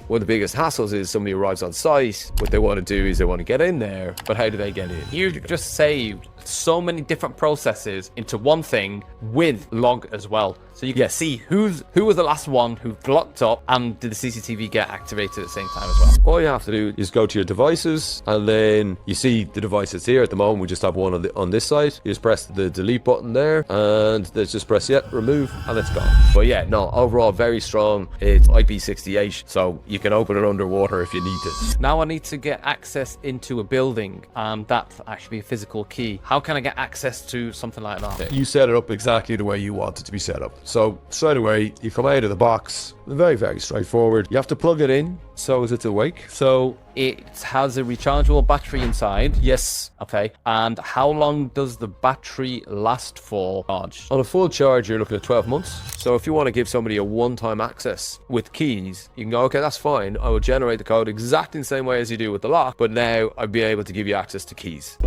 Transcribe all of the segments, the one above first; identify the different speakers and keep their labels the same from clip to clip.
Speaker 1: one of the biggest hassles is somebody arrives on site, what they want to do is they want to get in there, but how do they get in?
Speaker 2: You just saved so many different processes into one thing with log as well. So you can see who was the last one who blocked up, and did the CCTV get activated at the same time as well.
Speaker 1: All you have to do is go to your devices, and then you see the devices here. At the moment, we just have one on this side. You just press the delete button there, and let's just press remove, and it's gone. But yeah, no, overall very strong. It's IP68, so you can open it underwater if you need to.
Speaker 2: Now I need to get access into a building, and that's actually a physical key. How can I get access to something like that?
Speaker 1: You set it up exactly the way you want it to be set up. So straight away, you come out of the box, very, very straightforward. You have to plug it in so as it's awake.
Speaker 2: So it has a rechargeable battery inside.
Speaker 1: Yes.
Speaker 2: Okay. And how long does the battery last for charge?
Speaker 1: On a full charge, you're looking at 12 months. So if you want to give somebody a one-time access with keys, you can go, okay, that's fine. I will generate the code exactly the same way as you do with the lock, but now I'll be able to give you access to keys.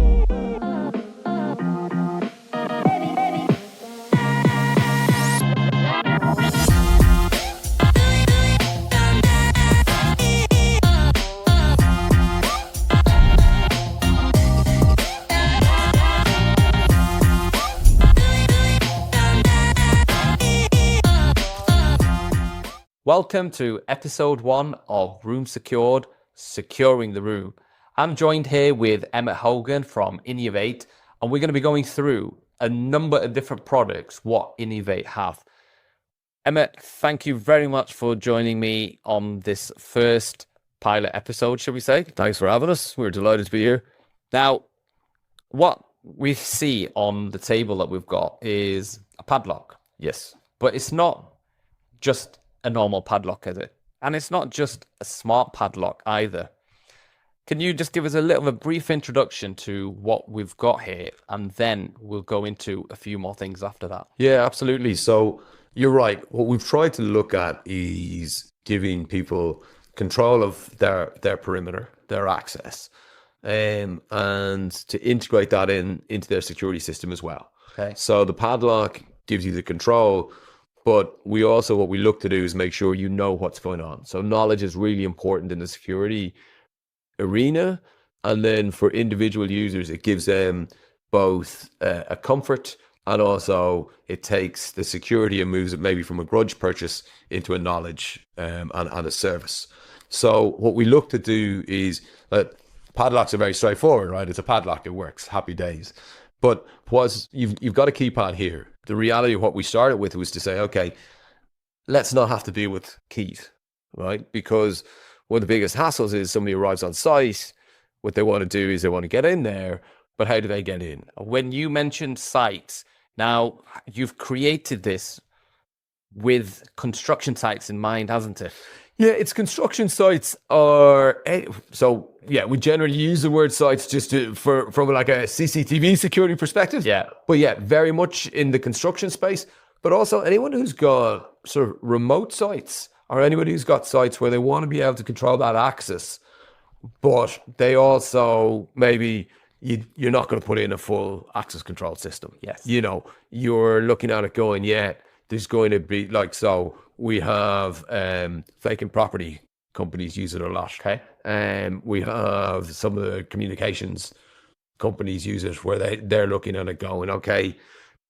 Speaker 2: Welcome to episode 1 of Room Secured, Securing the Room. I'm joined here with Emmet Hogan from Inniovate, and we're going to be going through a number of different products what Inniovate have. Emmet, thank you very much for joining me on this first pilot episode, shall we say.
Speaker 1: Thanks for having us. We're delighted to be here.
Speaker 2: Now, what we see on the table that we've got is a padlock.
Speaker 1: Yes.
Speaker 2: But it's not just a normal padlock, is it? And it's not just a smart padlock either. Can you just give us a little, a brief introduction to what we've got here, and then we'll go into a few more things after that?
Speaker 1: Yeah, absolutely. So you're right. What we've tried to look at is giving people control of their perimeter, their access, and to integrate that into their security system as well.
Speaker 2: Okay.
Speaker 1: So the padlock gives you the control, but we also, what we look to do is make sure you know what's going on. So knowledge is really important in the security arena. And then for individual users, it gives them both a comfort, and also it takes the security and moves it maybe from a grudge purchase into a knowledge and a service. So what we look to do is, padlocks are very straightforward, right? It's a padlock, it works, happy days. But you've got a keypad here. The reality of what we started with was to say, okay, let's not have to deal with keys, right? Because one of the biggest hassles is somebody arrives on site, what they want to do is they want to get in there, but how do they get in?
Speaker 2: When you mentioned sites, now you've created this with construction sites in mind, hasn't it?
Speaker 1: Yeah, it's construction sites are, so yeah, we generally use the word sites just from like a CCTV security perspective.
Speaker 2: Yeah.
Speaker 1: But yeah, very much in the construction space, but also anyone who's got sort of remote sites, or anybody who's got sites where they want to be able to control that access, but they also maybe you're not going to put in a full access control system.
Speaker 2: Yes.
Speaker 1: You know, you're looking at it going, yeah, there's going to be like, so we have vacant property companies use it a lot.
Speaker 2: Okay.
Speaker 1: We have some of the communications companies use it where they're looking at it going, okay,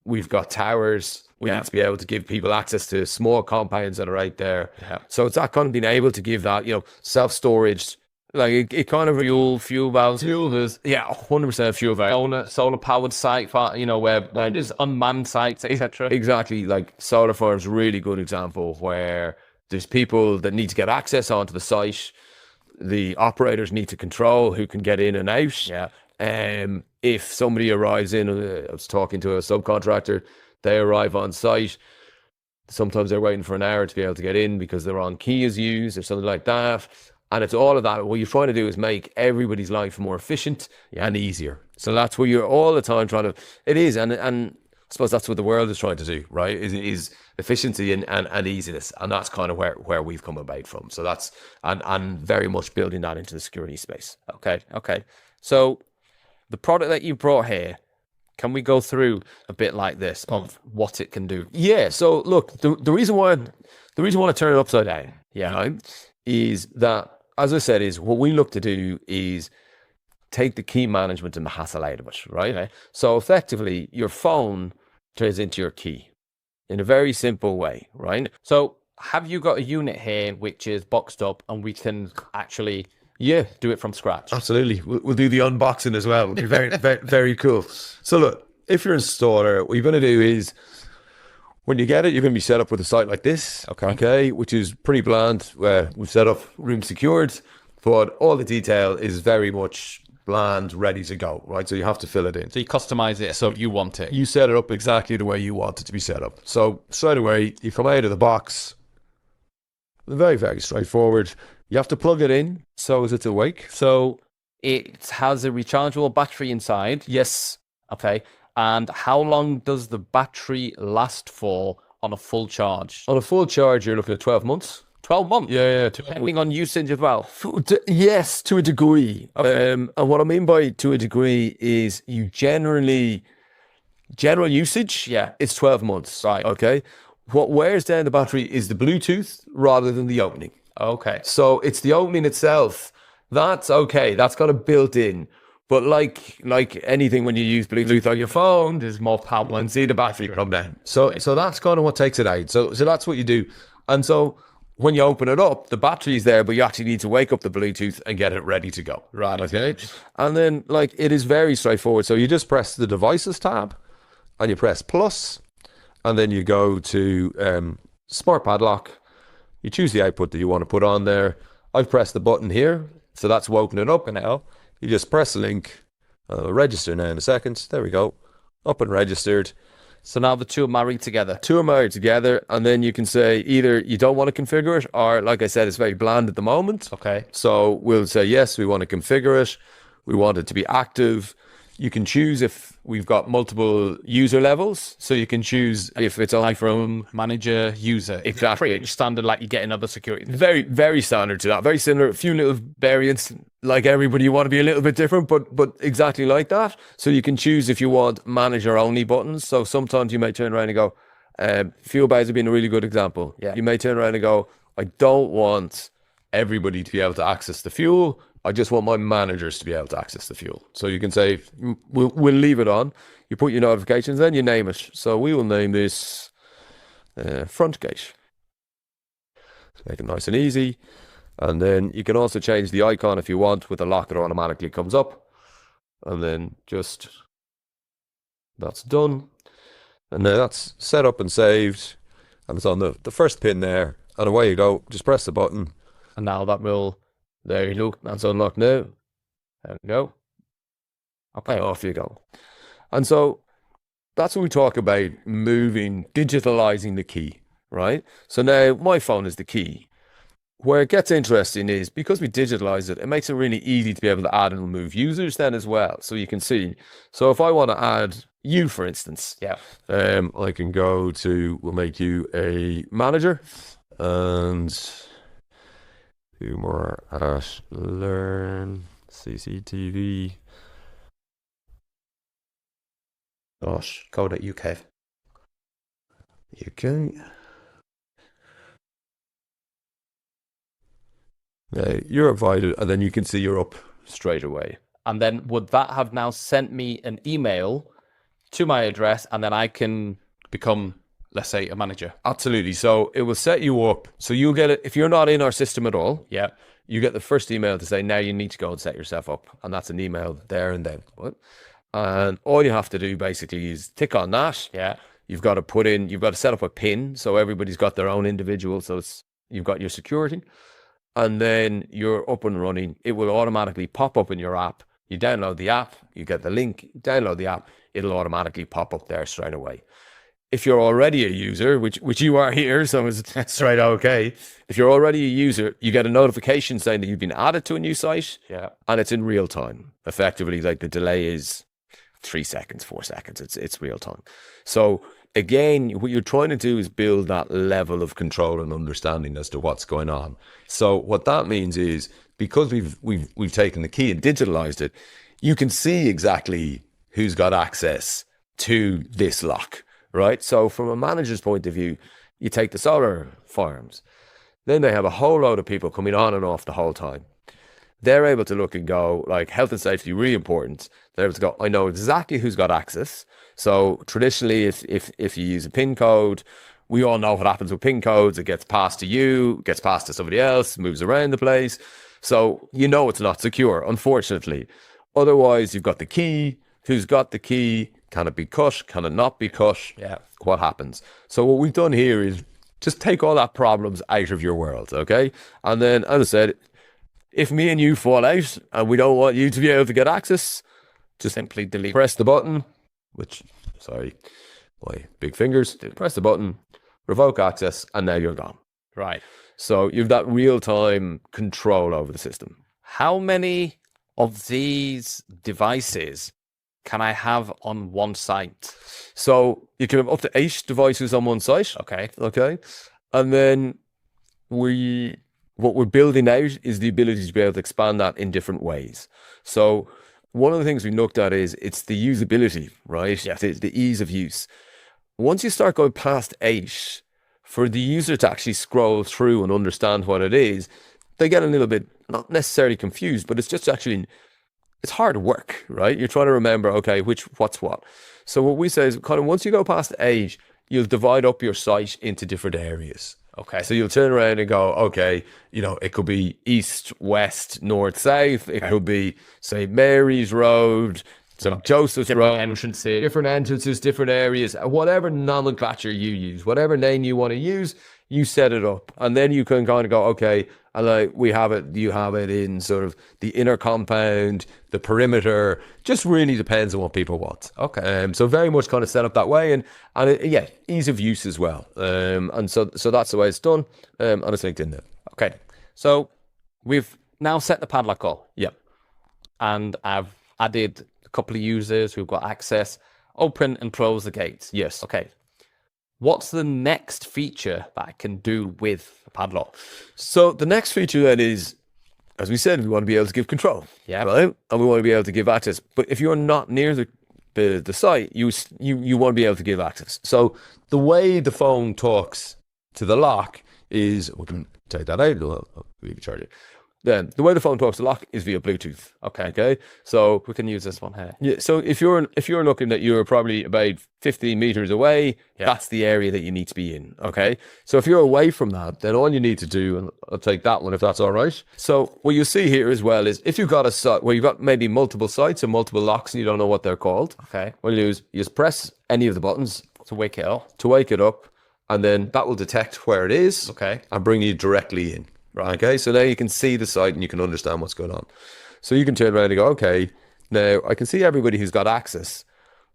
Speaker 1: we've got towers. We need to be able to give people access to small compounds that are out there.
Speaker 2: Yeah.
Speaker 1: So it's that kind of being able to give that, self-storage, like it kind of fuel valves.
Speaker 2: Fuel is, yeah, 100% fuel valve. Solar powered site, where there's unmanned sites, etc.
Speaker 1: Exactly. Like solar farms, really good example where there's people that need to get access onto the site. The operators need to control who can get in and out.
Speaker 2: Yeah.
Speaker 1: If somebody arrives in, I was talking to a subcontractor, they arrive on site. Sometimes they're waiting for an hour to be able to get in because the wrong key is used or something like that. And it's all of that. What you're trying to do is make everybody's life more efficient and easier. So that's what you're all the time trying to, it is. And I suppose that's what the world is trying to do, right? Is efficiency and easiness. And that's kind of where we've come about from. So that's, and very much building that into the security space.
Speaker 2: Okay. So the product that you brought here, can we go through a bit like this of what it can do?
Speaker 1: Yeah. So look, the reason why I turn it upside down,
Speaker 2: Yeah.
Speaker 1: right, is that, as I said, is what we look to do is take the key management and the hassle out of it, right?
Speaker 2: Okay.
Speaker 1: So effectively, your phone turns into your key in a very simple way, right?
Speaker 2: So have you got a unit here which is boxed up and we can actually do it from scratch?
Speaker 1: Absolutely. We'll do the unboxing as well. It'll be very, very, very cool. So look, if you're an installer, what you're going to do is when you get it, you're going to be set up with a site like this, okay, which is pretty bland. We've set up room secured, but all the detail is very much bland, ready to go, right? So you have to fill it in.
Speaker 2: So you customize it so you want it.
Speaker 1: You set it up exactly the way you want it to be set up. So straight away, you come out of the box, very, very straightforward. You have to plug it in so as it's awake.
Speaker 2: So it has a rechargeable battery inside.
Speaker 1: Yes.
Speaker 2: Okay. And how long does the battery last for on a full charge?
Speaker 1: On a full charge, you're looking at 12 months.
Speaker 2: 12 months?
Speaker 1: Yeah.
Speaker 2: Depending on usage as well.
Speaker 1: Yes, to a degree. And what I mean by to a degree is you general usage, it's 12 months.
Speaker 2: Right.
Speaker 1: Okay. What wears down the battery is the Bluetooth rather than the opening.
Speaker 2: Okay.
Speaker 1: So it's the opening itself. That's okay. That's got a built in. But like anything, when you use Bluetooth on your phone, there's more power and see the battery come down. So that's kind of what takes it out. So that's what you do. And so when you open it up, the battery's there, but you actually need to wake up the Bluetooth and get it ready to go.
Speaker 2: Right.
Speaker 1: Okay. And then it is very straightforward. So you just press the devices tab and you press plus, and then you go to Smart Padlock. You choose the output that you want to put on there. I've pressed the button here. So that's woken it up now. You just press the link, register now in a second. There we go. Up and registered.
Speaker 2: So now the two are married together.
Speaker 1: Two are married together, and then you can say either you don't want to configure it, or like I said, it's very bland at the moment.
Speaker 2: Okay.
Speaker 1: So we'll say, yes, we want to configure it. We want it to be active. You can choose if we've got multiple user levels. So you can choose if it's only from
Speaker 2: Manager, user.
Speaker 1: Exactly.
Speaker 2: Pretty standard like you get in other security.
Speaker 1: Very, very standard to that. Very similar. A few little variants. Like everybody, you want to be a little bit different, but exactly like that. So you can choose if you want manager only buttons. So sometimes you may turn around and go, fuel bags have been a really good example.
Speaker 2: Yeah.
Speaker 1: You may turn around and go, I don't want everybody to be able to access the fuel. I just want my managers to be able to access the fuel. So you can say, we'll leave it on. You put your notifications, then you name it. So we will name this front gate. Make it nice and easy. And then you can also change the icon if you want. With the lock, it automatically comes up. And then just, that's done. And then that's set up and saved. And it's on the first pin there. And away you go. Just press the button.
Speaker 2: And now that will...
Speaker 1: There you look, that's unlocked now. There we go.
Speaker 2: Okay.
Speaker 1: Off you go. And so that's what we talk about, digitalizing the key, right? So now my phone is the key. Where it gets interesting is because we digitalize it, it makes it really easy to be able to add and remove users then as well. So you can see. So if I want to add you, for instance, I can go to, we'll make you a manager and Umar at learn CCTV.
Speaker 2: .co.uk.
Speaker 1: UK. You're invited, and then you can see you're up straight away.
Speaker 2: And then would that have now sent me an email to my address, and then I can become, let's say, a manager?
Speaker 1: Absolutely. So it will set you up. So you'll get it if you're not in our system at all.
Speaker 2: Yeah.
Speaker 1: You get the first email to say, now you need to go and set yourself up. And that's an email there and then. And all you have to do basically is tick on that.
Speaker 2: Yeah.
Speaker 1: You've got to set up a PIN. So everybody's got their own individual. So you've got your security. And then you're up and running. It will automatically pop up in your app. You download the app, you get the link, download the app, it'll automatically pop up there straight away. If you're already a user, which you are here, so that's right, okay. If you're already a user, you get a notification saying that you've been added to a new site, and it's in real time. Effectively, like the delay is 3 seconds, 4 seconds. It's real time. So again, what you're trying to do is build that level of control and understanding as to what's going on. So what that means is, because we've taken the key and digitalized it, you can see exactly who's got access to this lock, right? So from a manager's point of view, you take the solar farms. Then they have a whole load of people coming on and off the whole time. They're able to look and go, like, health and safety, really important. They're able to go, I know exactly who's got access. So traditionally, if you use a PIN code, we all know what happens with PIN codes. It gets passed to you, gets passed to somebody else, moves around the place. So you know it's not secure, unfortunately. Otherwise, you've got the key. Who's got the key? Can it be cut? Can it not be cut?
Speaker 2: Yeah.
Speaker 1: What happens? So what we've done here is just take all that problems out of your world, okay? And then, as I said, if me and you fall out and we don't want you to be able to get access, just
Speaker 2: Simply delete.
Speaker 1: press the button, which, sorry, my big fingers, press the button, revoke access, and now you're gone.
Speaker 2: Right.
Speaker 1: So you've that real-time control over the system.
Speaker 2: How many of these devices can I have on one site?
Speaker 1: So you can have up to 8 devices on one site.
Speaker 2: Okay.
Speaker 1: Okay. And then what we're building out is the ability to be able to expand that in different ways. So one of the things we looked at is it's the usability, right?
Speaker 2: Yes.
Speaker 1: The ease of use. Once you start going past 8, for the user to actually scroll through and understand what it is, they get a little bit, not necessarily confused, but it's just actually, it's hard work, right? You're trying to remember, okay, what's what. So what we say is kind of once you go past 8, you'll divide up your site into different areas.
Speaker 2: Okay.
Speaker 1: So you'll turn around and go, okay, it could be east, west, north, south. It could be St. Mary's Road, St. Joseph's Road. Different entrances, different areas. Whatever nomenclature you use, whatever name you want to use, you set it up. And then you can kind of go, okay, you have it in sort of the inner compound, the perimeter. Just really depends on what people want.
Speaker 2: Okay.
Speaker 1: So very much kind of set up that way, and ease of use as well. And so that's the way it's done. And it's linked in there.
Speaker 2: Okay. So we've now set the padlock up.
Speaker 1: Yeah.
Speaker 2: And I've added a couple of users who've got access. Open and close the gates.
Speaker 1: Yes.
Speaker 2: Okay. What's the next feature that I can do with the padlock?
Speaker 1: So the next feature then is, as we said, we want to be able to give control.
Speaker 2: Yeah.
Speaker 1: Right. And we want to be able to give access. But if you're not near the site, you want to be able to give access. So the way the phone talks to the lock is, we can take that out. We can charge it. Then the way the phone talks to the lock is via Bluetooth. Okay. So
Speaker 2: We can use this one here.
Speaker 1: yeah. So if you're looking that you're probably about 15 meters away, that's the area that you need to be in. Okay. So if you're away from that, then all you need to do, and I'll take that one if that's all right. So what you see here as well is if you've got a site where you've got maybe multiple sites and multiple locks and you don't know what they're called.
Speaker 2: Okay.
Speaker 1: What you do is you just press any of the buttons
Speaker 2: To wake it up.
Speaker 1: to wake it up, and then that will detect where it is.
Speaker 2: Okay.
Speaker 1: And bring you directly in. Right. Okay. So now you can see the site and you can understand what's going on. So you can turn around and go, okay, now I can see everybody who's got access,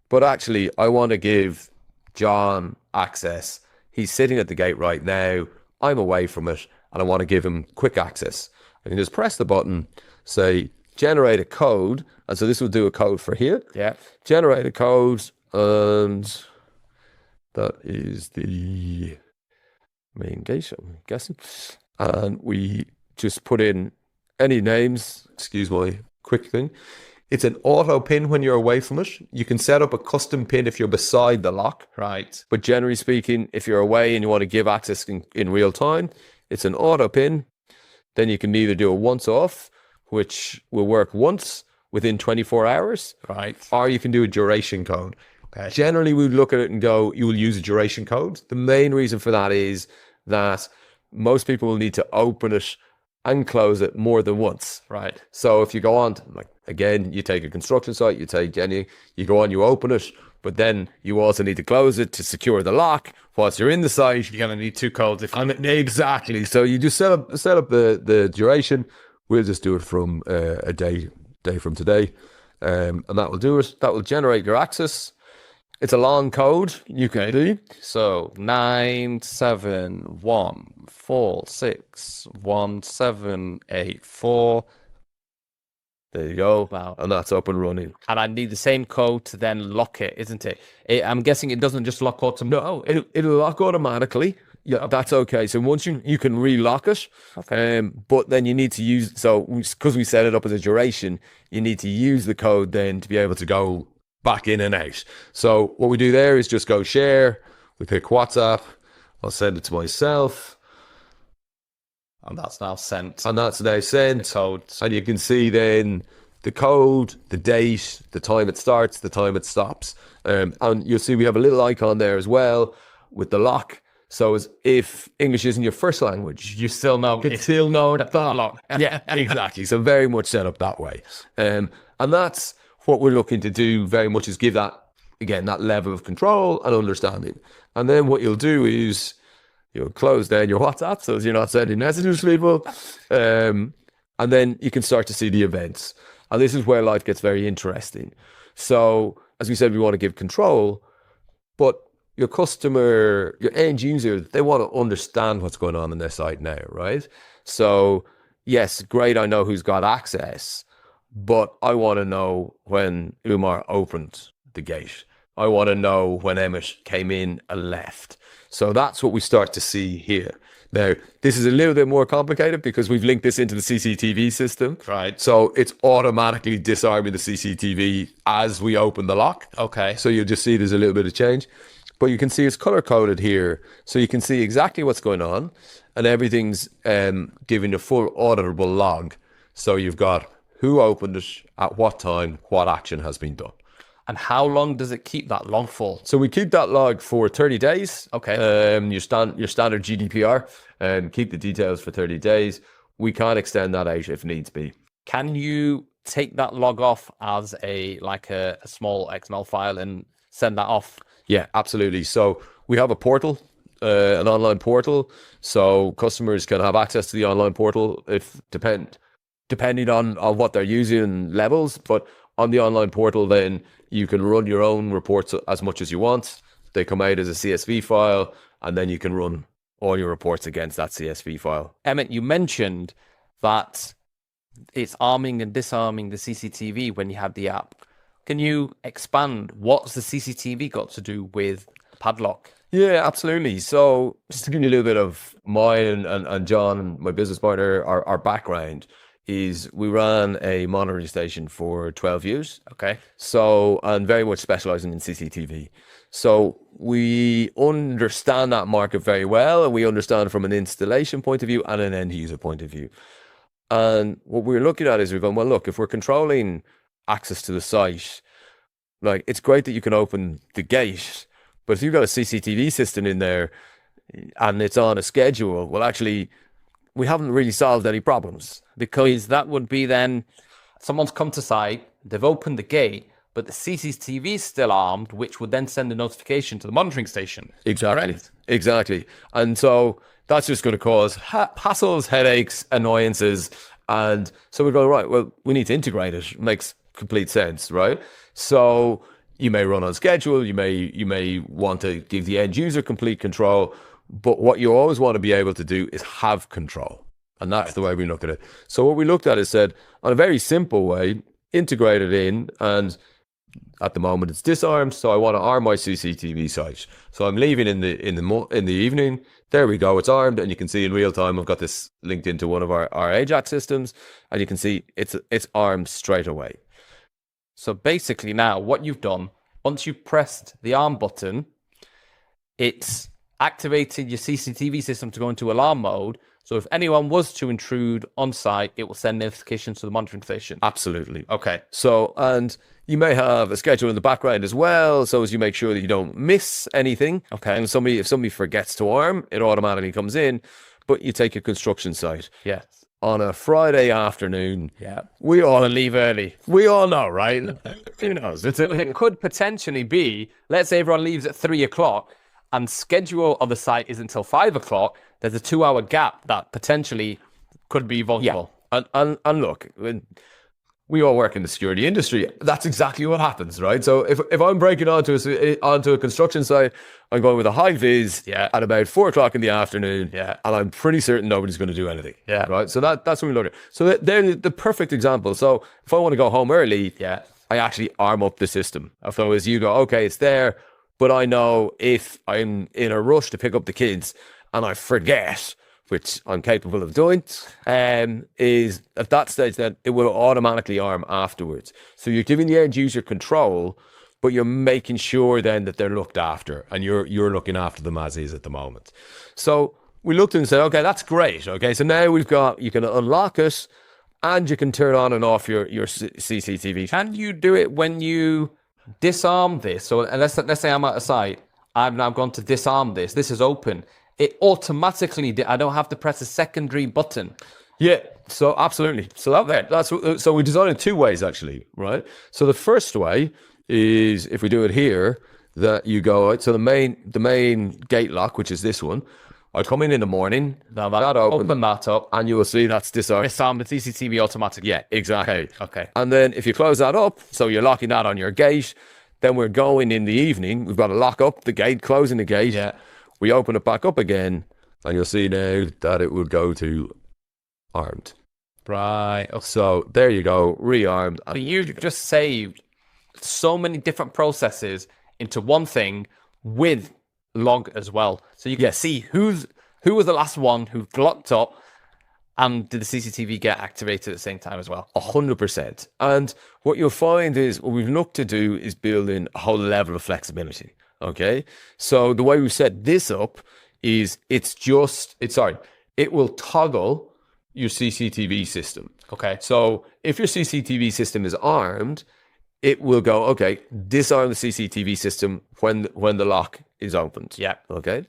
Speaker 1: but actually I want to give John access. He's sitting at the gate right now. I'm away from it and I want to give him quick access. I can just press the button, say generate a code. And so this will do a code for here.
Speaker 2: Yeah.
Speaker 1: Generate a code, and that is the main gate, I'm guessing. And we just put in any names. Excuse my quick thing. It's an auto pin when you're away from it. You can set up a custom pin if you're beside the lock.
Speaker 2: Right.
Speaker 1: But generally speaking, if you're away and you want to give access in real time, it's an auto pin. Then you can either do a once off, which will work once within 24 hours.
Speaker 2: Right.
Speaker 1: Or you can do a duration code.
Speaker 2: Okay.
Speaker 1: Generally, we would look at it and go, you will use a duration code. The main reason for that is that most people will need to open it and close it more than once.
Speaker 2: Right.
Speaker 1: So if you go on, like again, you take a construction site, you go on, you open it, but then you also need to close it to secure the lock whilst you're in the site.
Speaker 2: You're going to need 2 codes.
Speaker 1: Exactly. So you just set up the duration. We'll just do it from a day from today, and that will do it. That will generate your access. It's a long code. You can do.
Speaker 2: So 971461784.
Speaker 1: There you go.
Speaker 2: Wow.
Speaker 1: And that's up and running.
Speaker 2: And I need the same code to then lock it, isn't it? I'm guessing it doesn't just lock automatically.
Speaker 1: No, it'll lock automatically. Yeah, that's okay. So once you can relock it, but then you need to use, so because we set it up as a duration, you need to use the code then to be able to go back in and out. So what we do there is just go share. We pick WhatsApp. I'll send it to myself.
Speaker 2: And that's now sent.
Speaker 1: And that's now sent.
Speaker 2: Codes.
Speaker 1: And you can see then the code, the date, the time it starts, the time it stops. And you'll see we have a little icon there as well with the lock. So as if English isn't your first language,
Speaker 2: You still know.
Speaker 1: you still know that lock. Yeah, exactly. So very much set up that way. And that's what we're looking to do very much, is give that, again, that level of control and understanding. And then what you'll do is you'll close down your WhatsApp so you're not sending messages to people. And then you can start to see the events. And this is where life gets very interesting. So as we said, we want to give control, but your customer, your end user, they want to understand what's going on their site now, right? So yes, great, I know who's got access, but I want to know when Umar opened the gate. I want to know when Emmet came in and left. So that's what we start to see here. Now, this is a little bit more complicated because we've linked this into the CCTV system.
Speaker 2: Right.
Speaker 1: So it's automatically disarming the CCTV as we open the lock.
Speaker 2: Okay.
Speaker 1: So you'll just see there's a little bit of change. But you can see it's color coded here. So you can see exactly what's going on, and everything's giving a full auditable log. So you've got who opened it, at what time, what action has been done.
Speaker 2: And how long does it keep that log for?
Speaker 1: So we keep that log for 30 days.
Speaker 2: Okay.
Speaker 1: Your standard GDPR, and keep the details for 30 days. We can extend that out if needs be.
Speaker 2: Can you take that log off as a small XML file and send that off?
Speaker 1: Yeah, absolutely. So we have a portal, an online portal. So customers can have access to the online portal if depending on what they're using levels. But on the online portal, then you can run your own reports as much as you want. They come out as a CSV file, and then you can run all your reports against that CSV file.
Speaker 2: Emmet, you mentioned that it's arming and disarming the CCTV when you have the app. Can you expand? What's the CCTV got to do with Padlock?
Speaker 1: Yeah, absolutely. So just to give you a little bit of mine and John, my business partner, our background is we ran a monitoring station for 12 years.
Speaker 2: Okay.
Speaker 1: So, and very much specializing in CCTV. So we understand that market very well, and we understand from an installation point of view and an end user point of view. And what we're looking at is we're going, well, look, if we're controlling access to the site, like, it's great that you can open the gate, but if you've got a CCTV system in there and it's on a schedule, well, actually, we haven't really solved any problems.
Speaker 2: Because that would be then someone's come to site, they've opened the gate, but the CCTV is still armed, which would then send a notification to the monitoring station.
Speaker 1: Exactly. Right. Exactly. And so that's just going to cause hassles, headaches, annoyances. And so we're going, right, well, we need to integrate it. It makes complete sense, right? So you may run on schedule, you may want to give the end user complete control, but what you always want to be able to do is have control. And that's the way we look at it. So what we looked at is said, on a very simple way, integrate it in, and at the moment it's disarmed, so I want to arm my CCTV site. So I'm leaving in the evening. There we go, it's armed, and you can see in real time I've got this linked into one of our Ajax systems, and you can see it's armed straight away.
Speaker 2: So basically now what you've done, once you've pressed the arm button, it's activated your CCTV system to go into alarm mode. So if anyone was to intrude on site, it will send notifications to the monitoring station.
Speaker 1: Absolutely.
Speaker 2: Okay.
Speaker 1: So, and you may have a schedule in the background as well, so as you make sure that you don't miss anything.
Speaker 2: Okay.
Speaker 1: And if somebody forgets to arm, it automatically comes in. But you take a construction site.
Speaker 2: Yes.
Speaker 1: On a Friday afternoon.
Speaker 2: Yeah.
Speaker 1: We all
Speaker 2: leave early.
Speaker 1: We all know, right? Who knows?
Speaker 2: It could potentially be, let's say everyone leaves at 3:00 and schedule of the site is until 5:00. There's a 2-hour gap that potentially could be vulnerable.
Speaker 1: Yeah. And look, we all work in the security industry. That's exactly what happens, right? So if I'm breaking onto a construction site, I'm going with a high vis at about 4:00 in the afternoon, and I'm pretty certain nobody's going to do anything.
Speaker 2: Yeah.
Speaker 1: Right. So that's what we look at. So they're the perfect example. So if I want to go home early, I actually arm up the system. So as you go, okay, it's there, but I know if I'm in a rush to pick up the kids and I forget, which I'm capable of doing, is at that stage that it will automatically arm afterwards. So you're giving the end user control, but you're making sure then that they're looked after, and you're looking after them as is at the moment. So we looked and said, okay, that's great. Okay, so now you can unlock it and you can turn on and off your CCTV.
Speaker 2: Can you do it when you disarm this? So let's say I'm at a site. I've now gone to disarm this. This is open. It automatically, I don't have to press a secondary button.
Speaker 1: Yeah, so absolutely. So so we designed it two ways actually, right? So the first way is if we do it here, that you go out. So the main gate lock, which is this one, I come in the morning,
Speaker 2: Now open that up,
Speaker 1: and you will see that's disarmed.
Speaker 2: disarm the CCTV automatically.
Speaker 1: Yeah, exactly.
Speaker 2: Okay.
Speaker 1: And then if you close that up, so you're locking that on your gate, then we're going in the evening. We've got to lock up the gate, closing the gate.
Speaker 2: Yeah.
Speaker 1: We open it back up again, and you'll see now that it will go to armed.
Speaker 2: Right. Okay.
Speaker 1: So there you go, rearmed.
Speaker 2: But you just saved so many different processes into one thing with log as well. So you can see who was the last one who locked up, and did the CCTV get activated at the same time as well?
Speaker 1: 100%. And what you'll find is what we've looked to do is build in a whole level of flexibility. Okay. So the way we set this up is it will toggle your CCTV system.
Speaker 2: Okay.
Speaker 1: So if your CCTV system is armed, it will go, okay, disarm the CCTV system when the lock is opened.
Speaker 2: Yeah.
Speaker 1: Okay.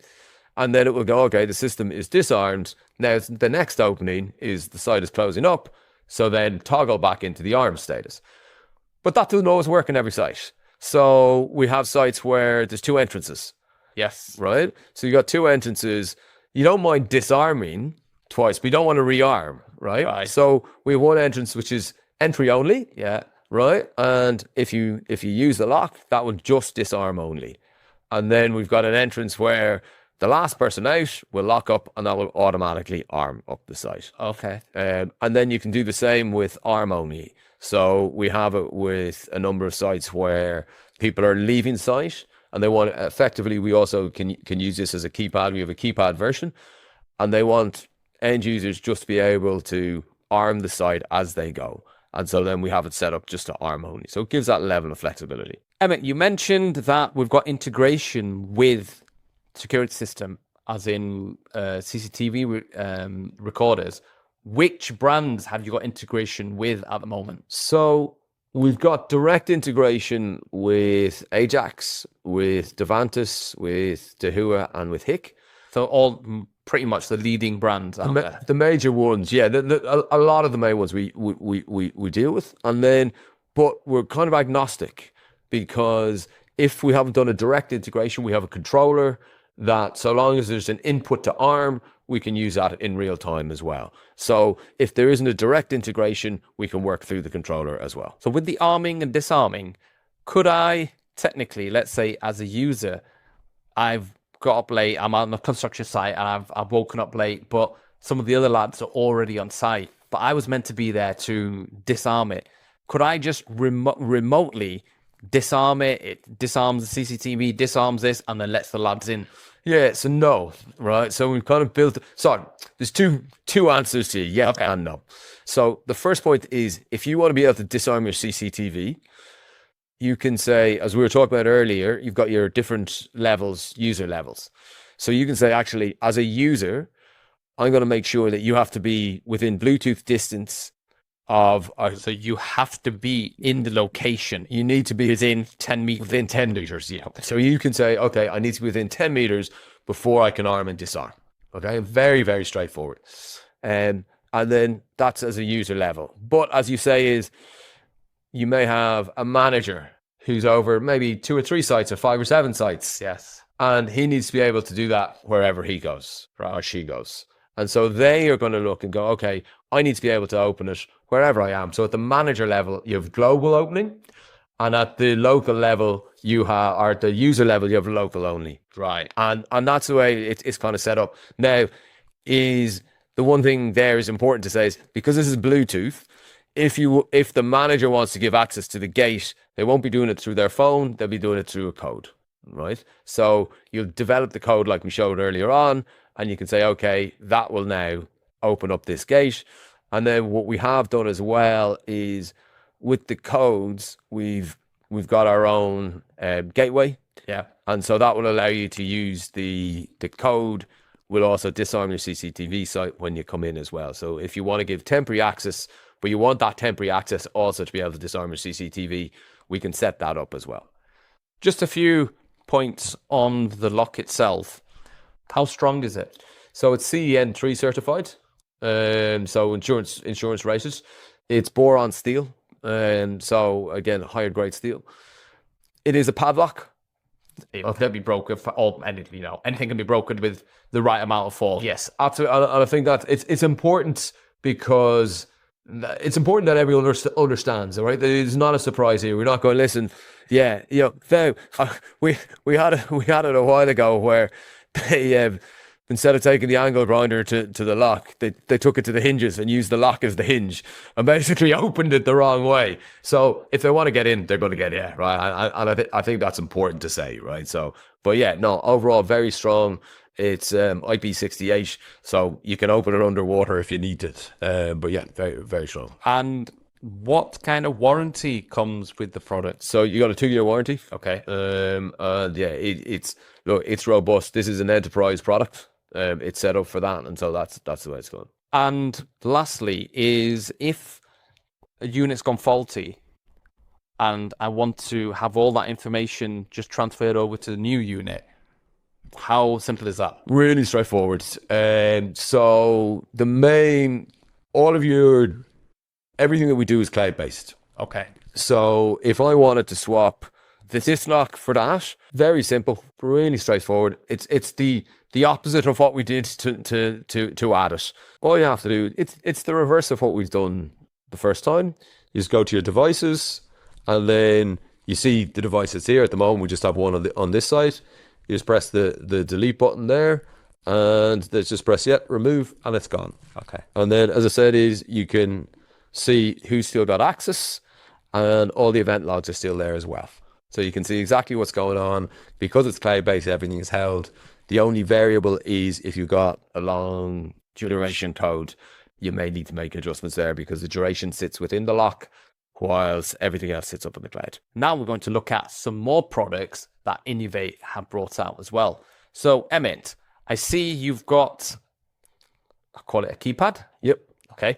Speaker 1: And then it will go, okay, the system is disarmed. Now the next opening is the site is closing up. So then toggle back into the armed status. But that doesn't always work in every site. So we have sites where there's two entrances.
Speaker 2: Yes.
Speaker 1: Right? So you got two entrances. You don't mind disarming twice, but you don't want to rearm, right? So we have one entrance which is entry only.
Speaker 2: Yeah.
Speaker 1: Right? And if you use the lock, that will just disarm only. And then we've got an entrance where the last person out will lock up, and that will automatically arm up the site.
Speaker 2: Okay.
Speaker 1: And then you can do the same with arm only. So we have it with a number of sites where people are leaving site, and they want effectively. We also can use this as a keypad. We have a keypad version, and they want end users just to be able to arm the site as they go. And so then we have it set up just to arm only. So it gives that level of flexibility.
Speaker 2: Emmet, you mentioned that we've got integration with security system, as in CCTV recorders. Which brands have you got integration with at the moment?
Speaker 1: So we've got direct integration with Ajax, with Devantis, with Dahua, and with Hick.
Speaker 2: So all pretty much the leading brands out there.
Speaker 1: The major ones, yeah. A lot of the main ones we deal with, and then, but we're kind of agnostic, because if we haven't done a direct integration, we have a controller that, so long as there's an input to ARM, we can use that in real time as well. So if there isn't a direct integration, we can work through the controller as well.
Speaker 2: So with the arming and disarming, could I technically, let's say as a user, I've got up late, I'm on a construction site and I've woken up late, but some of the other lads are already on site, but I was meant to be there to disarm it. Could I just remotely disarm it? It disarms the CCTV, disarms this, and then lets the lads in.
Speaker 1: Yeah, so no, right? So we've kind of built. So there's two answers to yeah and no. So the first point is, if you want to be able to disarm your CCTV, you can say, as we were talking about earlier, you've got your different levels, user levels. So you can say, actually, as a user, I'm going to make sure that you have to be within Bluetooth distance of.
Speaker 2: So you have to be in the location.
Speaker 1: You need to be
Speaker 2: within 10 meters.
Speaker 1: Within 10 meters, yeah. So you can say, okay, I need to be within 10 meters before I can arm and disarm. Okay, very, very straightforward. And then that's as a user level. But as you say, is you may have a manager who's over maybe 2 or 3 sites or 5 or 7 sites.
Speaker 2: Yes.
Speaker 1: And he needs to be able to do that wherever he goes, or she goes. And so they are going to look and go, okay, I need to be able to open it wherever I am. So at the manager level, you have global opening. And at the local level, you have, or at the user level, you have local only.
Speaker 2: Right.
Speaker 1: And that's the way it's kind of set up. Now, is the one thing there is important to say is, because this is Bluetooth, if the manager wants to give access to the gate, they won't be doing it through their phone, they'll be doing it through a code, right? So you'll develop the code like we showed earlier on, and you can say, okay, that will now open up this gate. And then what we have done as well is, with the codes, we've got our own gateway.
Speaker 2: Yeah.
Speaker 1: And so that will allow you to use the code will also disarm your CCTV site when you come in as well. So if you want to give temporary access, but you want that temporary access also to be able to disarm your CCTV, we can set that up as well.
Speaker 2: Just a few points on the lock itself. How strong is it?
Speaker 1: So it's CEN 3 certified. So insurance rated. It's boron steel. So again, higher grade steel. It is a padlock.
Speaker 2: It can be broken anything can be broken with the right amount of force.
Speaker 1: Yes, absolutely. And I think that it's important because it's important that everyone understands. All right, it's not a surprise here. We're not going, listen. Yeah, we had it a while ago where they instead of taking the angle grinder to the lock, they took it to the hinges and used the lock as the hinge and basically opened it the wrong way. So if they want to get in, they're going to get in, right? I think that's important to say, right? So, but yeah, no, overall very strong. It's IP68, so you can open it underwater if you need it. But yeah, very, very strong.
Speaker 2: And what kind of warranty comes with the product?
Speaker 1: So you got a 2-year warranty.
Speaker 2: Okay.
Speaker 1: And yeah, it's robust. This is an enterprise product. It's set up for that, and so that's the way it's going.
Speaker 2: And lastly, is if a unit's gone faulty, and I want to have all that information just transferred over to the new unit, how simple is that?
Speaker 1: Really straightforward. So everything that we do is cloud based.
Speaker 2: Okay.
Speaker 1: So if I wanted to swap this lock for that, very simple, really straightforward. It's the opposite of what we did to add it. All you have to do, it's the reverse of what we've done the first time. You just go to your devices, and then you see the devices here. At the moment, we just have one on this side. You just press the delete button there, and then just press remove, and it's gone.
Speaker 2: Okay.
Speaker 1: And then, as I said, you can see who's still got access, and all the event logs are still there as well. So you can see exactly what's going on. Because it's cloud-based, everything is held. The only variable is if you've got a long duration code, you may need to make adjustments there because the duration sits within the lock, whilst everything else sits up in the cloud.
Speaker 2: Now we're going to look at some more products that Inniovate have brought out as well. So, Emmet, I see you've got, I call it a keypad.
Speaker 1: Yep.
Speaker 2: Okay.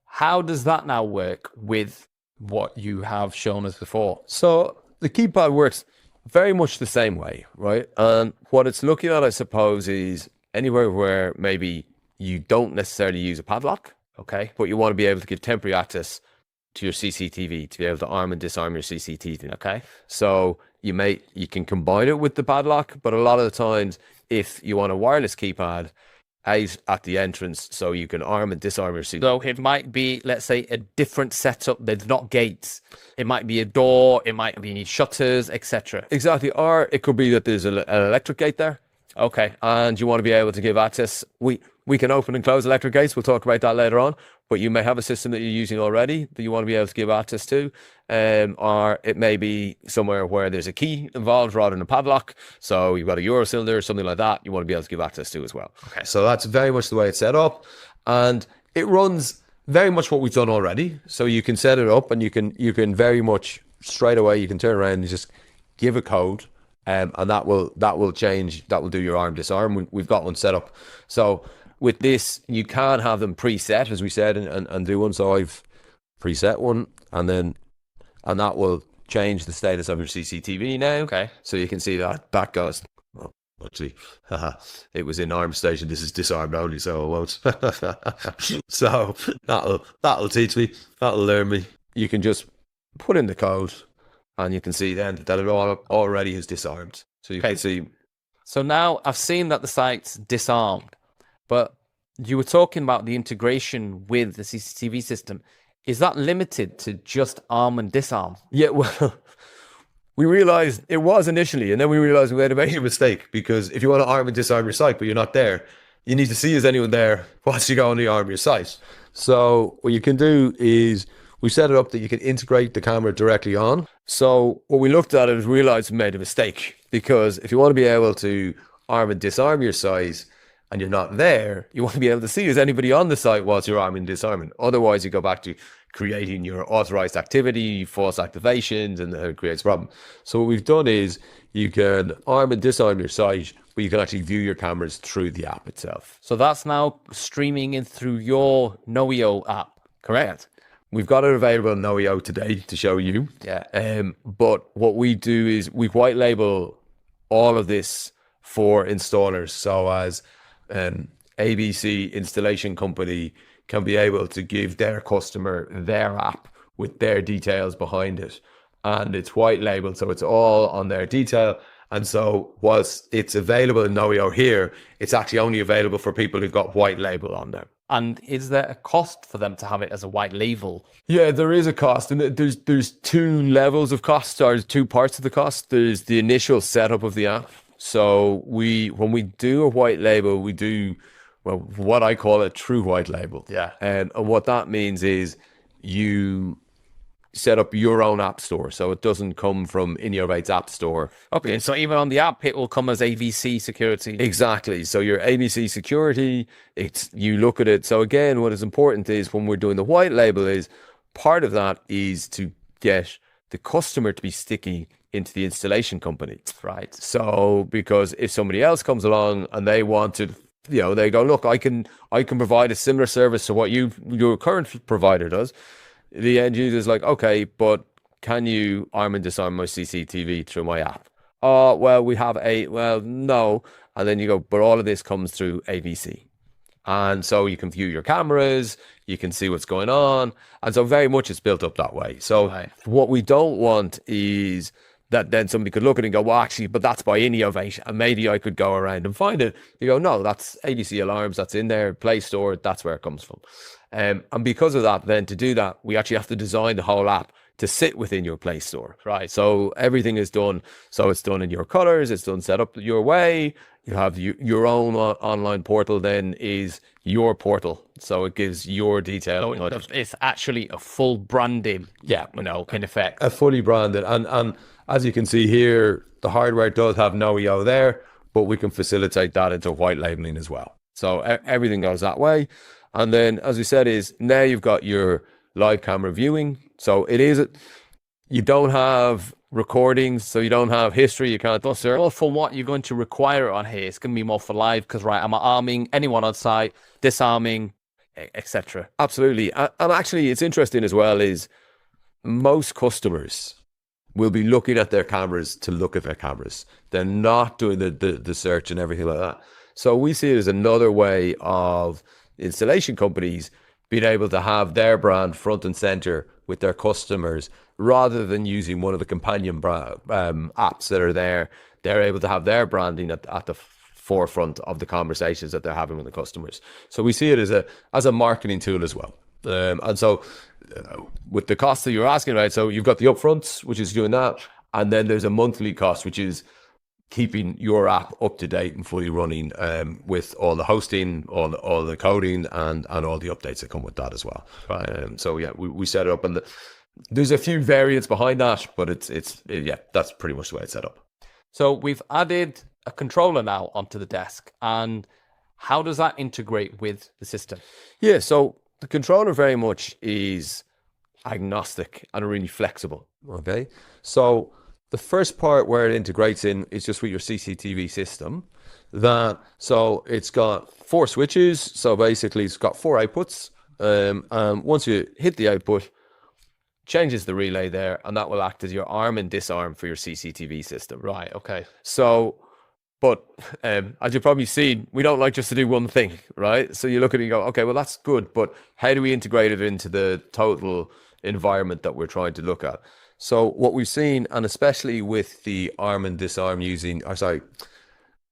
Speaker 2: How does that now work with what you have shown us before?
Speaker 1: So the keypad works very much the same way, right? And what it's looking at, I suppose, is anywhere where maybe you don't necessarily use a padlock, okay, but you want to be able to give temporary access to your CCTV to be able to arm and disarm your CCTV, okay? So you can combine it with the padlock, but a lot of the times, if you want a wireless keypad out at the entrance, so you can arm and disarm your CCTV.
Speaker 2: So it might be, let's say, a different setup. There's not gates. It might be a door. It might be shutters, etc.
Speaker 1: Exactly. Or it could be that there's an electric gate there.
Speaker 2: Okay.
Speaker 1: And you want to be able to give access. We can open and close electric gates. We'll talk about that later on. But you may have a system that you're using already that you want to be able to give access to. Or it may be somewhere where there's a key involved rather than a padlock. So you've got a Euro cylinder or something like that you want to be able to give access to as well.
Speaker 2: Okay.
Speaker 1: So that's very much the way it's set up. And it runs very much what we've done already. So you can set it up and you can very much straight away, you can turn around and just give a code. And that will change. That will do your arm disarm. We've got one set up. So with this, you can have them preset, as we said, and do one. So I've preset one, and that will change the status of your CCTV now.
Speaker 2: Okay.
Speaker 1: So you can see that goes. Well, actually, it was in arm station. This is disarmed only, so it won't. So that'll teach me. That'll learn me. You can just put in the code. And you can see then that it already is disarmed. So you can see.
Speaker 2: So now I've seen that the site's disarmed, but you were talking about the integration with the CCTV system. Is that limited to just arm and disarm?
Speaker 1: Yeah, well, we realized it was initially, and then we realized we had made a mistake because if you want to arm and disarm your site, but you're not there, you need to see is anyone there whilst you go on the arm your site. So what you can do is we set it up that you can integrate the camera directly on. So what we looked at is realized we made a mistake because if you want to be able to arm and disarm your site and you're not there, you want to be able to see is anybody on the site whilst you're arming and disarming. Otherwise, you go back to creating your authorized activity, false activations, and it creates a problem. So what we've done is you can arm and disarm your site, but you can actually view your cameras through the app itself.
Speaker 2: So that's now streaming in through your Knowio app, correct?
Speaker 1: We've got it available on Knowio today to show you.
Speaker 2: Yeah.
Speaker 1: But what we do is we white label all of this for installers. So as ABC installation company can be able to give their customer their app with their details behind it. And it's white labeled, so it's all on their detail. And so whilst it's available in Knowio here, it's actually only available for people who've got white label on them.
Speaker 2: And is there a cost for them to have it as a white label?
Speaker 1: Yeah, there is a cost, and there's two levels of cost, or two parts of the cost. There's the initial setup of the app. So when we do a white label, we do what I call a true white label.
Speaker 2: Yeah.
Speaker 1: And what that means is you set up your own app store, so it doesn't come from Innovate's app store.
Speaker 2: Okay, so even on the app, it will come as ABC security.
Speaker 1: Exactly. So your ABC security, you look at it. So again, what is important is when we're doing the white label is part of that is to get the customer to be sticky into the installation company.
Speaker 2: Right.
Speaker 1: So because if somebody else comes along and they wanted, they go, look, I can provide a similar service to what your current provider does. The end user is like, okay, but can you arm and disarm my CCTV through my app? Oh, well, no. And then you go, but all of this comes through ABC. And so you can view your cameras, you can see what's going on. And so very much it's built up that way. So What we don't want is that then somebody could look at it and go, well, actually, but that's by Inniovate, and maybe I could go around and find it. You go, no, that's ABC alarms, that's in there, Play Store, that's where it comes from. And because of that, then to do that, we actually have to design the whole app to sit within your Play Store.
Speaker 2: Right.
Speaker 1: So everything is done. So it's done in your colors, it's done set up your way. You have your own online portal then is your portal. So it gives your detail.
Speaker 2: It's actually a full branding.
Speaker 1: Yeah.
Speaker 2: In effect.
Speaker 1: A fully branded. And as you can see here, the hardware does have Knowio there, but we can facilitate that into white labeling as well. So everything goes that way. And then, as we said, is now you've got your live camera viewing. So you don't have recordings, so you don't have history, you can't do
Speaker 2: Well, for what you're going to require on here, it's going to be more for live, because I'm arming anyone on site, disarming, etc.
Speaker 1: Absolutely. And actually, it's interesting as well is most customers will be looking at their cameras to look at their cameras. They're not doing the search and everything like that. So we see it as another way of installation companies being able to have their brand front and center with their customers, rather than using one of the companion apps that are there. They're able to have their branding at the forefront of the conversations that they're having with the customers. So we see it as a marketing tool as well. And so with the cost that you're asking about, so you've got the upfronts, which is doing that, and then there's a monthly cost, which is keeping your app up to date and fully running, with all the hosting, all the coding, and all the updates that come with that as well. So yeah, we set it up, and there's a few variants behind that, but it's that's pretty much the way it's set up.
Speaker 2: So we've added a controller now onto the desk, and how does that integrate with the system?
Speaker 1: Yeah, so the controller very much is agnostic and really flexible. Okay, so the first part where it integrates in is just with your CCTV system. So it's got 4 switches. So basically it's got 4 outputs. And once you hit the output, changes the relay there, and that will act as your arm and disarm for your CCTV system.
Speaker 2: Right, okay.
Speaker 1: So, but as you've probably seen, we don't like just to do one thing, right? So you look at it and go, okay, well, that's good, but how do we integrate it into the total environment that we're trying to look at? So what we've seen, and especially with the arm and disarm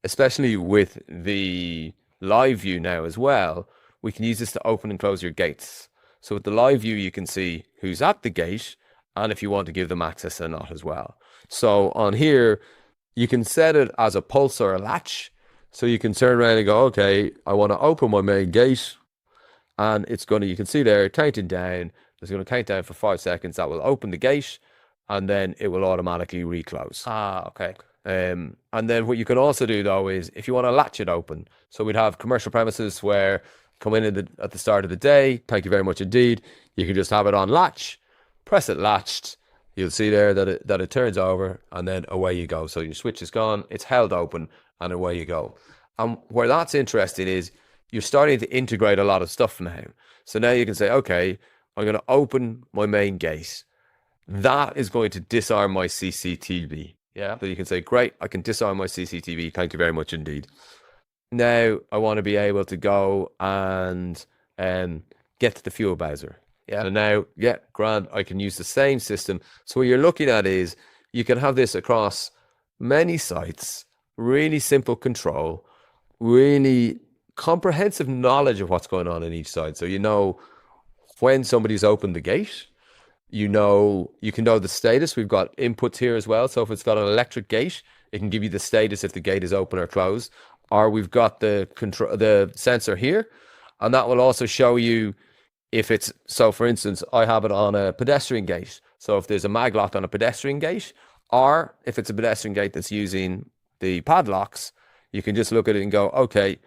Speaker 1: especially with the live view now as well, we can use this to open and close your gates. So with the live view, you can see who's at the gate and if you want to give them access or not as well. So on here, you can set it as a pulse or a latch. So you can turn around and go, okay, I want to open my main gate, and it's going to, you can see there, counting down. It's going to count down for 5 seconds. That will open the gate, and then it will automatically reclose.
Speaker 2: Okay.
Speaker 1: And then what you can also do though is if you want to latch it open. So we'd have commercial premises where come in at the start of the day. Thank you very much indeed. You can just have it on latch, press it latched. You'll see there that it turns over and then away you go. So your switch is gone, it's held open and away you go. And where that's interesting is you're starting to integrate a lot of stuff now. So now you can say, okay, I'm going to open my main gate. That is going to disarm my CCTV.
Speaker 2: Yeah.
Speaker 1: So you can say, great, I can disarm my CCTV. Thank you very much indeed. Now I want to be able to go and get to the fuel bowser.
Speaker 2: Yeah.
Speaker 1: And now, yeah, grand, I can use the same system. So what you're looking at is you can have this across many sites, really simple control, really comprehensive knowledge of what's going on in each site. So you know when somebody's opened the gate, you can know the status. We've got inputs here as well. So if it's got an electric gate, it can give you the status if the gate is open or closed. Or we've got the sensor here, and that will also show you if it's, so for instance, I have it on a pedestrian gate. So if there's a maglock on a pedestrian gate, or if it's a pedestrian gate that's using the padlocks, you can just look at it and go, okay,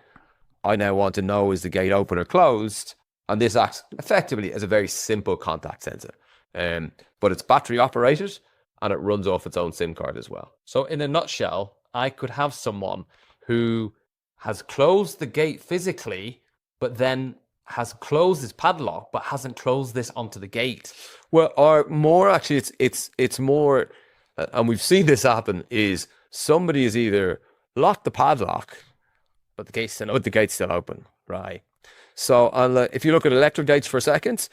Speaker 1: I now want to know is the gate open or closed. And this acts effectively as a very simple contact sensor. But it's battery operated and it runs off its own SIM card as well.
Speaker 2: So in a nutshell, I could have someone who has closed the gate physically, but then has closed his padlock, but hasn't closed this onto the gate.
Speaker 1: Well, or more actually, it's more, and we've seen this happen, is somebody has either locked the padlock,
Speaker 2: But the gate's still open.
Speaker 1: but the gate's still open, right? So if you look at electric gates for a second,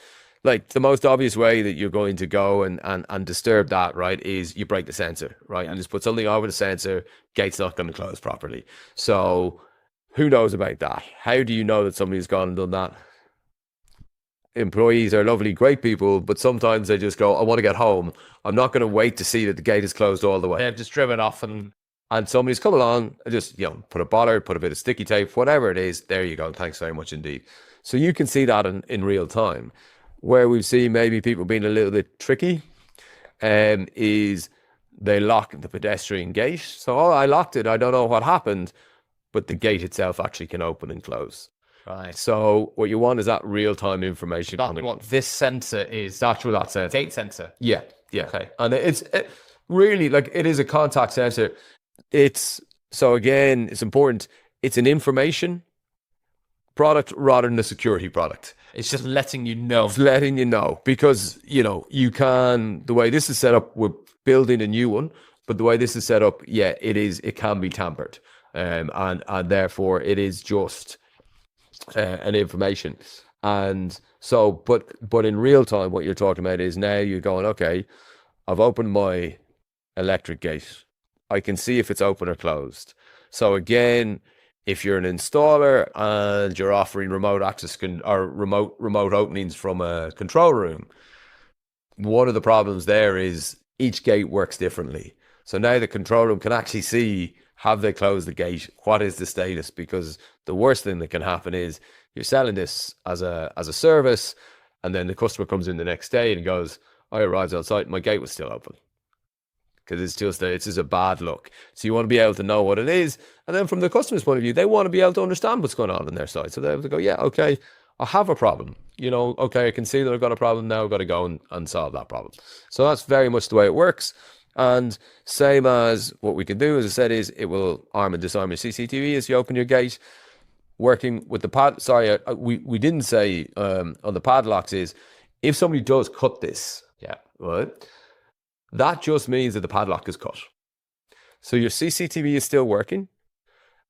Speaker 1: like the most obvious way that you're going to go and disturb that, right, is you break the sensor, right? You just put something over the sensor, gate's not going to close properly. So who knows about that? How do you know that somebody's gone and done that? Employees are lovely, great people, but sometimes they just go, I want to get home. I'm not going to wait to see that the gate is closed all the way.
Speaker 2: They've just driven off and
Speaker 1: somebody's come along and just, put a bollard, put a bit of sticky tape, whatever it is, there you go. Thanks very much indeed. So you can see that in real time. Where we've seen maybe people being a little bit tricky is they lock the pedestrian gate. So, I locked it. I don't know what happened, but the gate itself actually can open and close.
Speaker 2: right.
Speaker 1: So what you want is that real-time information.
Speaker 2: That's what this sensor is.
Speaker 1: That's what that says.
Speaker 2: Gate sensor.
Speaker 1: Yeah.
Speaker 2: Okay.
Speaker 1: And it's really, like, it is a contact sensor. So again, it's important. It's an information product rather than a security product.
Speaker 2: It's just letting you know.
Speaker 1: It's letting you know because, you can, the way this is set up, we're building a new one, but the way this is set up, it can be tampered. And therefore it is just an information. And so, but in real time, what you're talking about is now you're going, okay, I've opened my electric gate. I can see if it's open or closed. So again, if you're an installer and you're offering remote access or remote openings from a control room, one of the problems there is each gate works differently. So now the control room can actually see, have they closed the gate? What is the status? Because the worst thing that can happen is you're selling this as a service, and then the customer comes in the next day and goes, I arrived on site, my gate was still open. Because it's just a bad look. So you want to be able to know what it is. And then from the customer's point of view, they want to be able to understand what's going on their side. So they're able to go, yeah, okay, I have a problem. Okay, I can see that I've got a problem now. I've got to go and solve that problem. So that's very much the way it works. And same as what we can do, as I said, is it will arm and disarm your CCTV as you open your gate. Working with the pad, sorry, we didn't say on the padlocks is if somebody does cut this, right, that just means that the padlock is cut. So your CCTV is still working,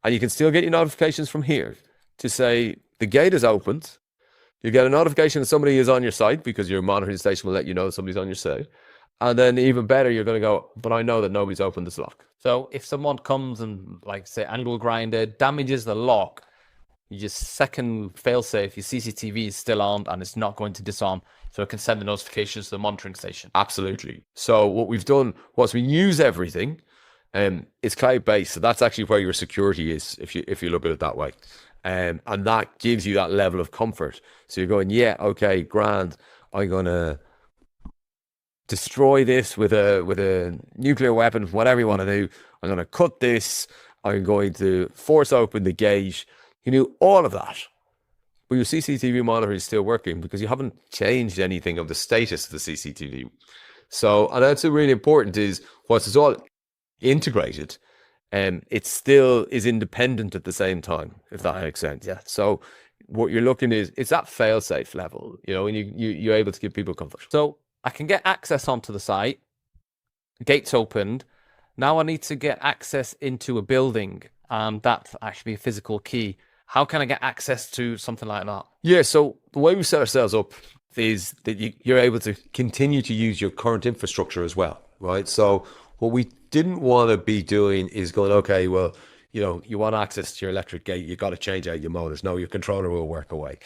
Speaker 1: and you can still get your notifications from here to say the gate is opened. You get a notification that somebody is on your site because your monitoring station will let you know somebody's on your site. And then even better, you're going to go, but I know that nobody's opened this lock.
Speaker 2: So if someone comes and, like, say, angle grinder, damages the lock, you just second failsafe, your CCTV is still on and it's not going to disarm. So it can send the notifications to the monitoring station.
Speaker 1: Absolutely. So what we've done was we use everything. It's cloud-based. So that's actually where your security is, if you look at it that way. And that gives you that level of comfort. So you're going, yeah, okay, grand. I'm going to destroy this with a nuclear weapon, whatever you want to do. I'm going to cut this. I'm going to force open the gate. You knew all of that. But your CCTV monitor is still working because you haven't changed anything of the status of the CCTV. So, and that's really important is once it's all integrated, it still is independent at the same time, if that makes sense.
Speaker 2: Yeah.
Speaker 1: So what you're looking is, it's that fail-safe level, you know, and you're able to give people comfort.
Speaker 2: So I can get access onto the site, gates opened. Now I need to get access into a building. That's actually a physical key. How can I get access to something like that?
Speaker 1: Yeah, so the way we set ourselves up is that you're able to continue to use your current infrastructure as well, right? So what we didn't want to be doing is going, okay, well, you know, you want access to your electric gate, you got to change out your motors. No, your controller will work away.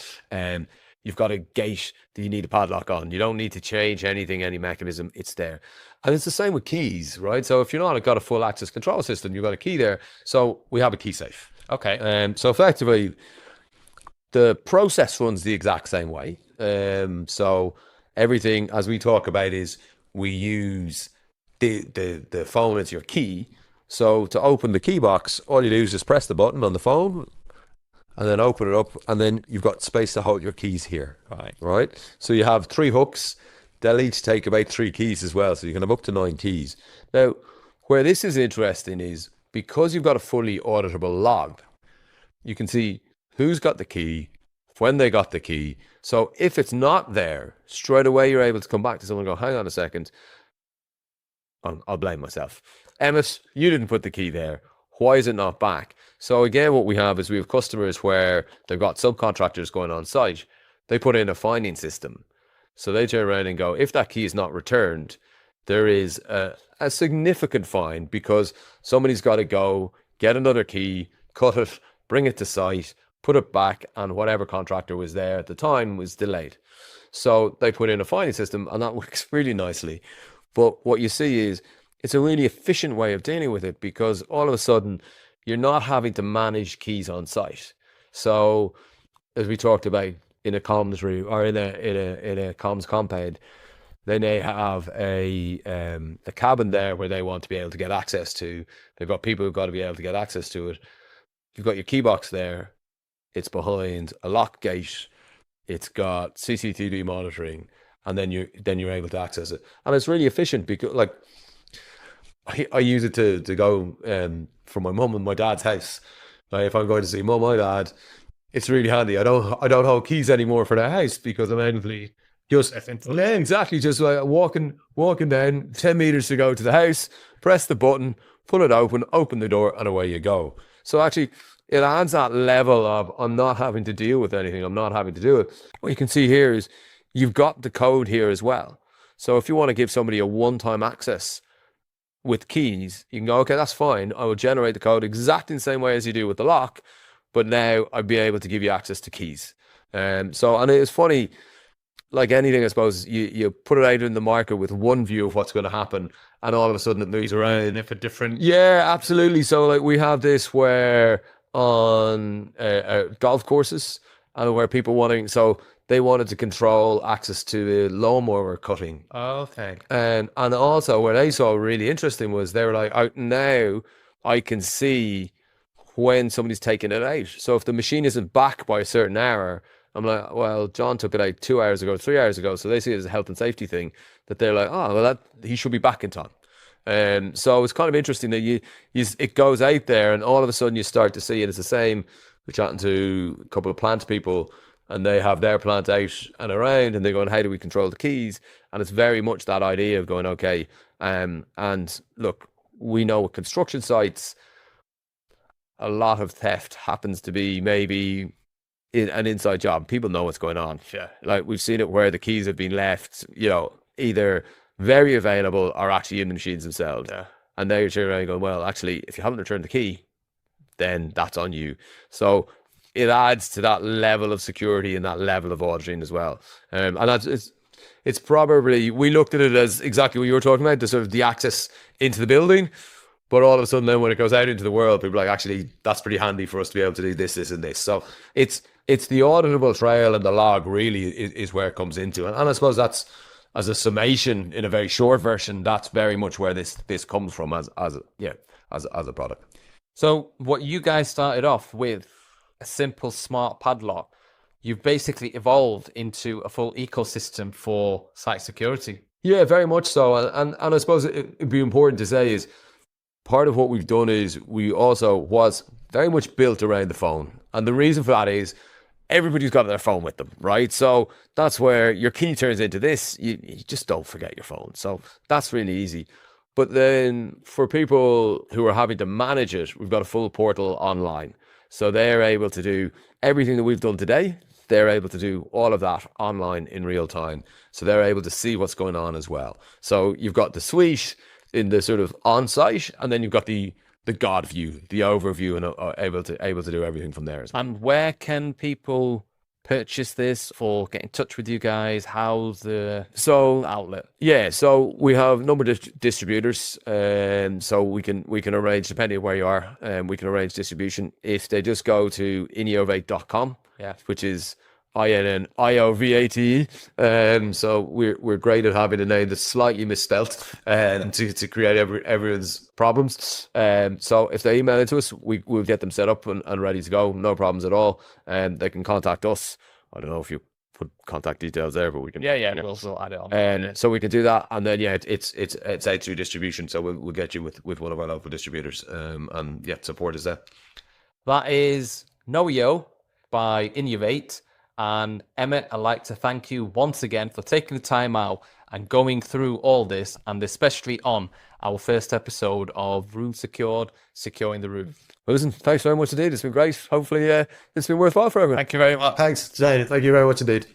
Speaker 1: You've got a gate that you need a padlock on. You don't need to change anything, any mechanism. It's there. And it's the same with keys, right? So if you're not got a full access control system, you've got a key there. So we have a key safe.
Speaker 2: Okay.
Speaker 1: So effectively, the process runs the exact same way. So everything, as we talk about, is we use the phone as your key. So to open the key box, all you do is just press the button on the phone and then open it up, and then you've got space to hold your keys here. Right. So you have 3 hooks. They'll each take about 3 keys as well. So you can have up to 9 keys. Now, where this is interesting is because you've got a fully auditable log, you can see who's got the key, when they got the key. So if it's not there, straight away you're able to come back to someone and go, hang on a second, I'll blame myself. Emmet, you didn't put the key there. Why is it not back? So again, what we have is we have customers where they've got subcontractors going on site. They put in a finding system. So they turn around and go, if that key is not returned, there is a significant fine because somebody's got to go, get another key, cut it, bring it to site, put it back, and whatever contractor was there at the time was delayed. So they put in a finding system, and that works really nicely. But what you see is it's a really efficient way of dealing with it because all of a sudden you're not having to manage keys on site. So as we talked about in a comms room or in a comms compound, they may have a cabin there where they want to be able to get access to. They've got people who've got to be able to get access to it. You've got your key box there. It's behind a lock gate. It's got CCTV monitoring, and then you're able to access it. And it's really efficient because, like, I use it to go from my mum and my dad's house. Like, if I'm going to see mum or dad, it's really handy. I don't hold keys anymore for their house because I'm endlessly just exactly just like walking down 10 meters to go to the house, press the button, pull it open the door, and away you go. So actually, it adds that level of I'm not having to deal with anything. I'm not having to do it. What you can see here is you've got the code here as well. So if you want to give somebody a one-time access with keys, you can go, okay, that's fine. I will generate the code exactly the same way as you do with the lock, but now I'll be able to give you access to keys. And it's funny, like anything, I suppose, you put it out in the market with one view of what's going to happen, and all of a sudden it moves around.
Speaker 2: If a different...
Speaker 1: Yeah, absolutely. So like we have this where on golf courses and where people they wanted to control access to the lawnmower cutting.
Speaker 2: Okay.
Speaker 1: And also where they saw really interesting was they were like, now I can see when somebody's taking it out. So if the machine isn't back by a certain hour, I'm like, well, John took it out 2 hours ago, 3 hours ago. So they see it as a health and safety thing that they're like, oh, well, he should be back in time. So it's kind of interesting that it goes out there and all of a sudden you start to see it. It's the same. We're chatting to a couple of plant people and they have their plant out and around and they're going, how do we control the keys? And it's very much that idea of going, okay. And look, we know with construction sites, a lot of theft happens to be maybe an inside job. People know what's going on.
Speaker 2: Yeah.
Speaker 1: Like we've seen it where the keys have been left, either very available or actually in the machines themselves.
Speaker 2: Yeah.
Speaker 1: And now you're turning around going, well, actually, if you haven't returned the key, then that's on you. So it adds to that level of security and that level of auditing as well. And it's probably, we looked at it as exactly what you were talking about, the sort of the access into the building. But all of a sudden then when it goes out into the world, people are like, actually, that's pretty handy for us to be able to do this, this, and this. So it's the auditable trail and the log really is where it comes into. And I suppose that's a summation in a very short version, that's very much where this comes from as a product.
Speaker 2: So what you guys started off with, a simple smart padlock, you've basically evolved into a full ecosystem for site security.
Speaker 1: Yeah, very much so. And I suppose it'd be important to say is part of what we've done is we also was very much built around the phone. And the reason for that is everybody's got their phone with them, right? So that's where your key turns into this. You just don't forget your phone. So that's really easy. But then for people who are having to manage it, we've got a full portal online. So they're able to do everything that we've done today. They're able to do all of that online in real time. So they're able to see what's going on as well. So you've got the suite in the sort of on-site, and then you've got the God view, the overview, and able to do everything from there as well.
Speaker 2: And where can people purchase this or get in touch with you guys? How's the outlet?
Speaker 1: Yeah, so we have a number of distributors, so we can arrange, depending on where you are, we can arrange distribution. If they just go to inniovate.com, which is INNIOVATE. So we're great at having a name that's slightly misspelt to create everyone's problems. So if they email it to us, we'll get them set up and ready to go. No problems at all. And they can contact us. I don't know if you put contact details there, but we can.
Speaker 2: Yeah. We'll still add it on.
Speaker 1: And so we can do that, and then it's out through distribution. So we'll get you with one of our local distributors. And support is there.
Speaker 2: That is Knowio by Inniovate. And Emmet, I'd like to thank you once again for taking the time out and going through all this, and especially on our first episode of Room Secured, Securing the Room.
Speaker 1: Well, listen, thanks very much indeed. It's been great. Hopefully it's been worthwhile for everyone.
Speaker 2: Thank you very much.
Speaker 1: Thanks, Jane. Thank you very much indeed.